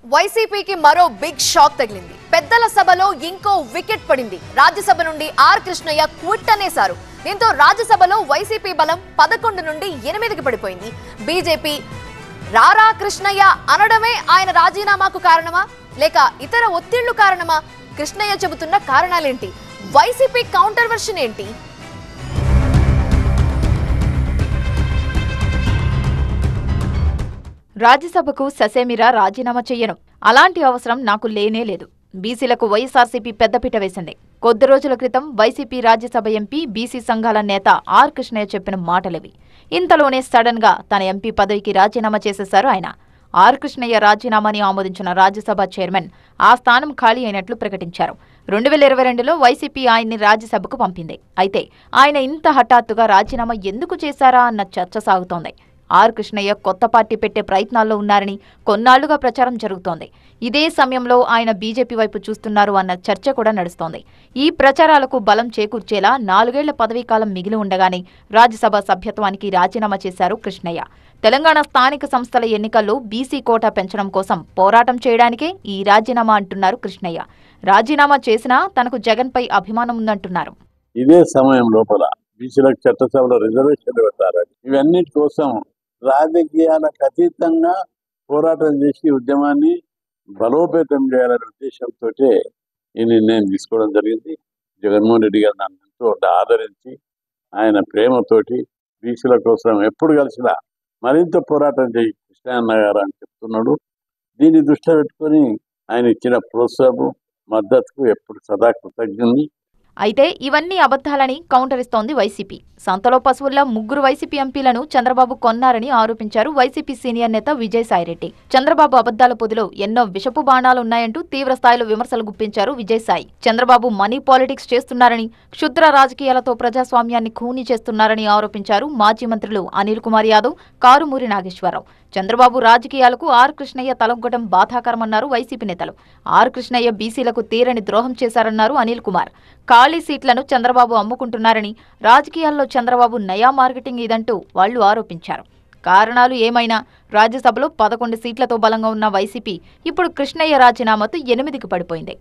వైసీపీకి మరో big shock తగిలింది. పెద్దల సభలో ఇంకో వికెట్ పడింది. రాజ్యసభ నుండి ఆర్ కృష్ణయ్య క్విట్ అనేశారు. దీంతో రాజ్యసభలో వైసీపీ బలం 11 నుండి 8కి పడిపోయింది. బీజేపీ రారా కృష్ణయ్య అనడమే ఆయన రాజీనామాకు కారణమా లేక ఇతర ఒత్తిళ్లు కారణమా? కృష్ణయ్య చెబుతున్న కారణాలేంటి? వైసీపీ కౌంటర్ వెర్షన్ ఏంటి? రాజ్యసభకు ససేమిరా రాజీనామా చెయ్యను, అలాంటి అవసరం నాకు లేనే లేదు. బీసీలకు వైఎస్ఆర్సీపీ పెద్దపీట వేసింది. కొద్ది రోజుల క్రితం వైసీపీ రాజ్యసభ ఎంపీ బీసీ సంఘాల నేత ఆర్ కృష్ణయ్య చెప్పిన మాటలివి. ఇంతలోనే సడన్ గా తన ఎంపీ పదవికి రాజీనామా చేసేశారు ఆయన. ఆర్ కృష్ణయ్య రాజీనామాని ఆమోదించిన రాజ్యసభ చైర్మన్ ఆ స్థానం ఖాళీ అయినట్లు ప్రకటించారు. 2022లో వైసీపీ ఆయన్ని రాజ్యసభకు పంపింది. అయితే ఆయన ఇంత హఠాత్తుగా రాజీనామా ఎందుకు చేశారా అన్న చర్చ సాగుతోంది. ఆర్ కృష్ణయ్య కొత్త పార్టీ పెట్టే ప్రయత్నాల్లో ఉన్నారని కొన్నాళ్లుగా ప్రచారం జరుగుతోంది. ఇదే సమయంలో ఆయన బీజేపీ వైపు చూస్తున్నారు అన్న చర్చ కూడా నడుస్తోంది. ఈ ప్రచారాలకు బలం చేకూర్చేలా 4 ఏళ్ల పదవీకాలం మిగిలి ఉండగానే రాజ్యసభ సభ్యత్వానికి రాజీనామా చేశారు కృష్ణయ్య. తెలంగాణ స్థానిక సంస్థల ఎన్నికల్లో బీసీ కోటా పెంచడం కోసం పోరాటం చేయడానికే ఈ రాజీనామా అంటున్నారు కృష్ణయ్య. రాజీనామా చేసినా తనకు జగన్పై అభిమానం ఉందంటున్నారు. ఇదే సమయం లోపల బీసీలకు చట్టసభలో రిజర్వేషన్లు పెట్టారని, ఇవన్నిటి కోసం రాజకీయాలకు అతీతంగా పోరాటం చేసి ఉద్యమాన్ని బలోపేతం చేయాలనే ఉద్దేశంతో ఈ నిర్ణయం తీసుకోవడం జరిగింది. జగన్మోహన్ రెడ్డి గారు నన్ను ఎంతో ఆదరించి ఆయన ప్రేమతోటి బీసీల కోసం ఎప్పుడు కలిసినా మరింత పోరాటం చేయి కృష్ణయ్య గారు అని చెప్తున్నాడు. దీన్ని దృష్టిలో పెట్టుకొని ఆయన ఇచ్చిన ప్రోత్సాహం మద్దతుకు ఎప్పుడు సదా కృతజ్ఞుని. అయితే ఇవన్నీ అబద్ధాలని కౌంటర్ ఇస్తోంది వైసీపీ. సంతలో పశువుల్లా 3 వైసీపీ ఎంపీలను చంద్రబాబు కొన్నారని ఆరోపించారు వైసీపీ సీనియర్ నేత విజయసాయిరెడ్డి. చంద్రబాబు అబద్దాల పొదిలో ఎన్నో విషపు బాణాలున్నాయంటూ తీవ్ర స్థాయిలో విమర్శలు గుప్పించారు విజయసాయి. చంద్రబాబు మనీ పాలిటిక్స్ చేస్తున్నారని, క్షుద్ర రాజకీయాలతో ప్రజాస్వామ్యాన్ని ఖూనీ చేస్తున్నారని ఆరోపించారు మాజీ మంత్రులు అనిల్ కుమార్ యాదవ్, కారుమూరి నాగేశ్వరరావు. చంద్రబాబు రాజకీయాలకు ఆర్ కృష్ణయ్య తలొగ్గడం బాధాకరమన్నారు వైసీపీ నేతలు. ఆర్ కృష్ణయ్య బీసీలకు తీరని ద్రోహం చేశారన్నారు అనిల్ కుమార్. ఖాళీ సీట్లను చంద్రబాబు అమ్ముకుంటున్నారని, రాజకీయాల్లో చంద్రబాబు నయా మార్కెటింగ్ ఇదంటూ వాళ్లు ఆరోపించారు. కారణాలు ఏమైనా రాజ్యసభలో 11 సీట్లతో బలంగా ఉన్న వైసీపీ ఇప్పుడు కృష్ణయ్య రాజీనామాతో 8కి పడిపోయింది.